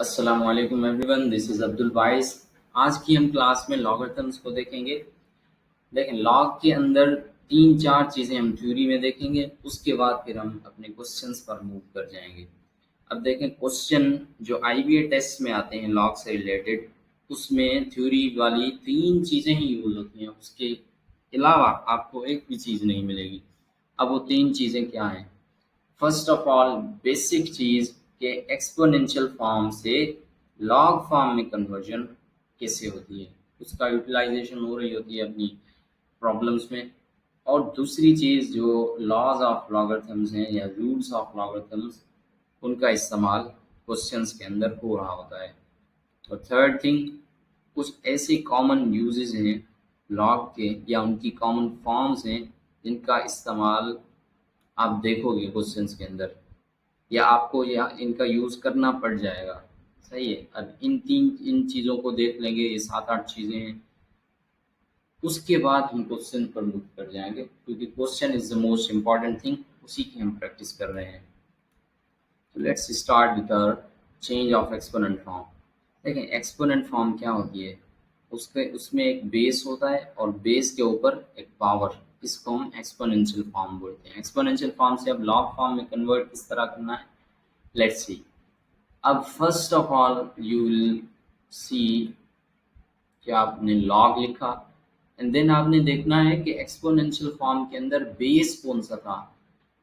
अस्सलाम वालेकुम everyone, this is Abdul बाइस। आज की हम क्लास में लॉगरिथम्स को देखेंगे। देखें, लॉग के अंदर 3-4 चीज़ें हम थ्योरी में देखेंगे, उसके बाद फिर हम अपने क्वेश्चंस पर मूव कर जाएंगे। अब देखें, क्वेश्चन जो आईबीए टेस्ट में आते हैं लॉग से रिलेटेड, उसमें थ्योरी वाली 3 चीज़ें ही यूज़ होती हैं, उसके अलावा आपको एक भी चीज़ नहीं मिलेगी। अब वो 3 चीज़ें क्या हैं? फर्स्ट ऑफ ऑल, बेसिक चीज़ के एक्सपोनेंशियल फॉर्म से लॉग फॉर्म में कन्वर्जन कैसे होती है, उसका यूटिलाइजेशन हो रही होती है अपनी प्रॉब्लम्स में। और दूसरी चीज़ जो लॉज ऑफ लॉगरिथम्स हैं या रूल्स ऑफ लॉगरिथम्स, उनका इस्तेमाल क्वेश्चंस के अंदर हो रहा होता है। और थर्ड थिंग, कुछ ऐसे कॉमन यूजेस हैं लॉग के या उनकी कॉमन फॉर्म्स हैं जिनका इस्तेमाल आप देखोगे क्वेश्चंस के अंदर, या आपको या इनका यूज़ करना पड़ जाएगा। सही है। अब इन चीज़ों को देख लेंगे, ये 7-8 चीज़ें हैं। उसके बाद हम क्वेश्चन पर मूव कर जाएंगे, क्योंकि question is the most important thing, उसी की हम प्रैक्टिस कर रहे हैं। तो let's start with the change of exponent form. देखें, एक्सपोनेंट फॉर्म क्या होती है? उसमें एक बेस होता है और बेस के ऊपर एक पावर, इसको हम एक्सपोनेंशियल फॉर्म बोलते हैं। एक्सपोनेंशियल फॉर्म से अब लॉग फॉर्म में कन्वर्ट किस तरह करना है, लेट्स सी। अब first of all you will see कि आपने लॉग लिखा, एंड देन आपने देखना है कि एक्सपोनेंशियल फॉर्म के अंदर बेस कौन सा था।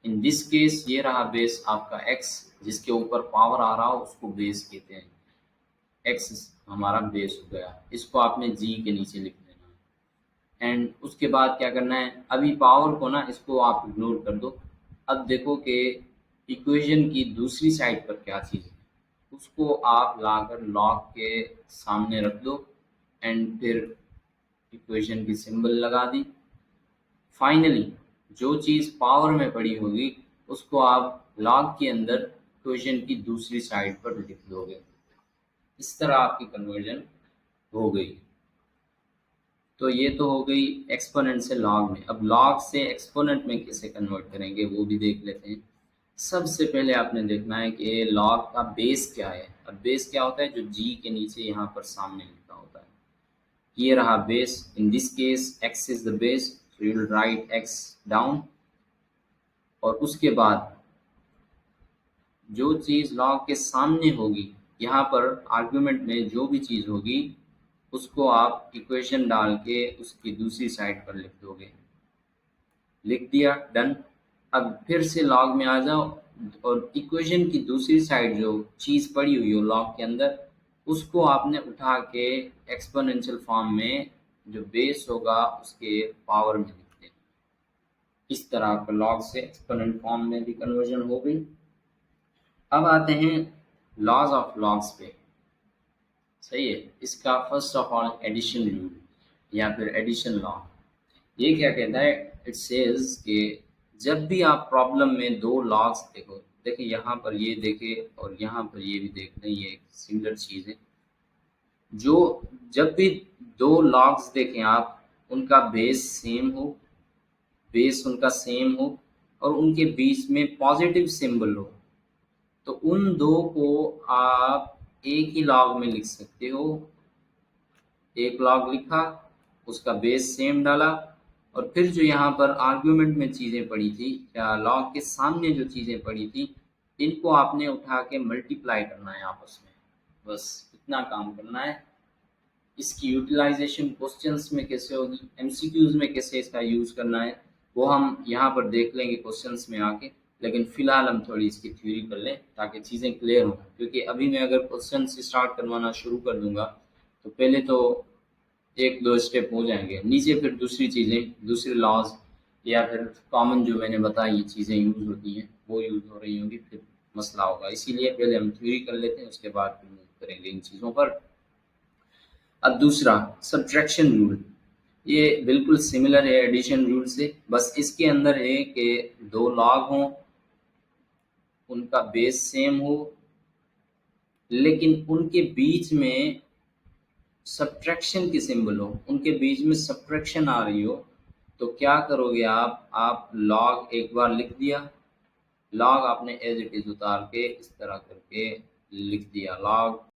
इन दिस केस ये रहा बेस आपका एक्स, जिसके ऊपर पावर आ रहा हो उसको बेस कहते हैं। एक्स हमारा बेस हो गया, इसको आपने जी के नीचे लिख देना है। एंड उसके बाद क्या करना है, अभी पावर को ना इसको आप इग्नोर कर दो। अब देखो कि इक्वेशन की दूसरी साइड पर क्या चीज़ है, उसको आप लाकर लॉग के सामने रख दो एंड फिर इक्वेशन की सिंबल लगा दी। फाइनली जो चीज़ पावर में पड़ी होगी उसको आप लॉग के अंदर इक्वेशन की दूसरी साइड पर लिख दोगे। इस तरह आपकी कन्वर्जन हो गई। तो ये तो हो गई एक्सपोनेंट से लॉग में। अब लॉग से एक्सपोनेंट में कैसे कन्वर्ट करेंगे वो भी देख लेते हैं। सबसे पहले आपने देखना है कि लॉग का बेस क्या है। अब बेस क्या होता है? जो जी के नीचे यहाँ पर सामने लिखा होता है, ये रहा base. In this case x is the base, so you will write x down। और उसके बाद जो चीज़ लॉग के सामने होगी, यहाँ पर आर्गुमेंट में जो भी चीज़ होगी उसको आप इक्वेशन डाल के उसकी दूसरी साइड पर लिख दोगे। लिख दिया, डन। अब फिर से लॉग में आ जाओ और इक्वेशन की दूसरी साइड जो चीज़ पड़ी हुई हो लॉग के अंदर, उसको आपने उठा के एक्सपोनेंशियल फॉर्म में जो बेस होगा उसके पावर में लिख दें। इस तरह का लॉग से एक्सपोनेंट फॉर्म में भी कन्वर्जन हो गई। अब आते हैं लॉज ऑफ लॉग्स पे। सही है। इसका first of all addition rule या फिर एडिशन लॉ, ये क्या कहता है? इट सेज कि जब भी आप प्रॉब्लम में दो लॉग्स देखो, देखिए यहाँ पर ये देखे और यहाँ पर ये भी देख लें, ये एक सिमिलर चीज़ है। जो जब भी दो लॉग्स देखें आप, उनका बेस सेम हो, बेस उनका सेम हो और उनके बीच में पॉजिटिव सिंबल हो, तो उन दो को आप एक ही लॉग में लिख सकते हो। एक लॉग लिखा, उसका बेस सेम डाला, और फिर जो यहाँ पर आर्ग्यूमेंट में चीज़ें पड़ी थी या लॉग के सामने जो चीज़ें पड़ी थी, इनको आपने उठा के मल्टीप्लाई करना है आपस में। बस इतना काम करना है। इसकी यूटिलाइजेशन क्वेश्चंस में कैसे होगी, एमसीक्यूज में कैसे इसका यूज़ करना है, वो हम यहाँ पर देख लेंगे क्वेश्चंस में आके। लेकिन फ़िलहाल हम थोड़ी इसकी थ्योरी कर लें ताकि चीज़ें क्लियर हों, क्योंकि अभी मैं अगर क्वेश्चन स्टार्ट करवाना शुरू कर दूँगा तो पहले तो 1-2 स्टेप हो जाएंगे, नीचे फिर दूसरी चीज़ें, दूसरे लॉज या फिर कॉमन जो मैंने बताया ये चीज़ें यूज़ होती हैं वो यूज़ हो रही होंगी, फिर मसला होगा। इसीलिए पहले हम थ्योरी कर लेते हैं, उसके बाद फिर मूव करेंगे इन चीज़ों पर। अब दूसरा सब्ट्रैक्शन रूल, ये बिल्कुल सिमिलर है एडिशन रूल से, बस इसके अंदर है कि दो लॉग हों, उनका बेस सेम हो, लेकिन उनके बीच में सब्ट्रैक्शन की सिंबल हो, उनके बीच में सब्ट्रैक्शन आ रही हो, तो क्या करोगे आप लॉग एक बार लिख दिया, लॉग आपने एज इट इज़ उतार के इस तरह करके लिख दिया लॉग